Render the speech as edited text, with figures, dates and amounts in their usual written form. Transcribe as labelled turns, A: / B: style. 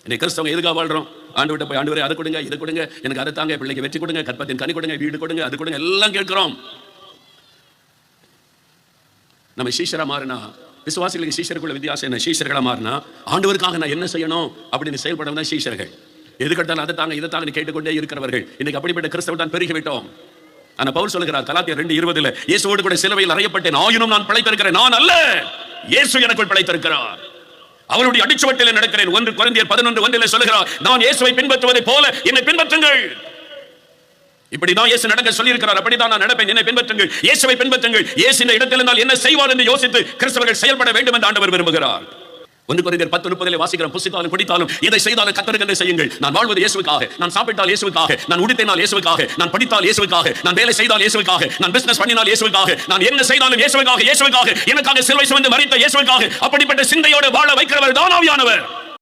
A: இன்னைக்கு கிறிஸ்தவங்க எதுக்காக வாழ்றோம்? ஆண்டவர்கிட்ட போய் ஆண்டவரே அதை கொடுங்க, இதை கொடுங்க, எனக்கு அதை தாங்க, பிள்ளைக்கு வெற்றி கொடுங்க, கற்பத்தின் கனி கொடுங்க, வீடு கொடுங்க, அது கொடுங்க, எல்லாம் கேட்கிறோம். நம்ம சீஷரா மாறினா, விசுவாசிகளுக்கு சீஷருக்குள்ள வித்தியாசம் என்ன? சீஷர்களா மாறினா ஆண்டவருக்காக நான் என்ன செய்யணும் அப்படின்னு செயல்படவும் தான் சீஷர்கள். எதுக்கட்டாலும் அதை தாங்க, இதை தாங்க கேட்டுக்கொண்டே இருக்கிறவர்கள் இன்னைக்கு அப்படிப்பட்ட கிறிஸ்தவ தான் பெருகிவிட்டோம். ஆனா பவுல் சொல்லுகிறார் கலாத்தியர் 2:20, இயேசுவோடு கூட சிலுவையில் அறையப்பட்டேன், ஆயினும் நான் பிழைத்திருக்கிறேன், நான் அல்ல, இயேசு எனக்குள் பிழைத்திருக்கிறார், அவருடைய அடிச்சுவட்டில் நடக்கிறேன். 1 கொரிந்தியர் 11:1 சொல்லுகிறார், நான் இயேசுவை பின்பற்றுவதை போல என்னை பின்பற்றுங்கள். இப்படிதான் இயேசு நடக்க சொல்லி இருக்கிறார், அப்படிதான் நான் நடப்பேன், என்னை பின்பற்றுங்கள், இயேசுவை பின்பற்றுங்கள். இயேசு இந்த இடத்தில் இருந்தால் என்ன செய்வார் என்று யோசித்து கிறிஸ்தவர்கள் செயல்பட வேண்டும் என்று ஆண்டவர் விரும்புகிறார். 1 கொரிந்தியர் 10:30 வாசிக்கிறோம், புசித்தாலும் குடித்தாலும் இதை செய்தாலும் கர்த்தருக்கென்று செய்யுங்கள், நான் வாழ்வது இயேசுவுக்காக, நான் சாப்பிட்டால் இயேசுவுக்காக, நான் உடுத்தினால் இயேசுவுக்காக, நான் படித்தால் இயேசுவுக்காக, நான் வேலை செய்தால் இயேசுவுக்காக, நான் பிசினஸ் பண்ணினால் இயேசுவுக்காக, நான் என்ன செய்தாலும் இயேசுவுக்காக, இயேசுவுக்காக, எனக்காக சிலுவை சுமந்து மரித்த இயேசுவுக்காக. அப்படிப்பட்ட சிந்தையோடு வாழ வைக்கிறவர் தான் ஆவியானவர்.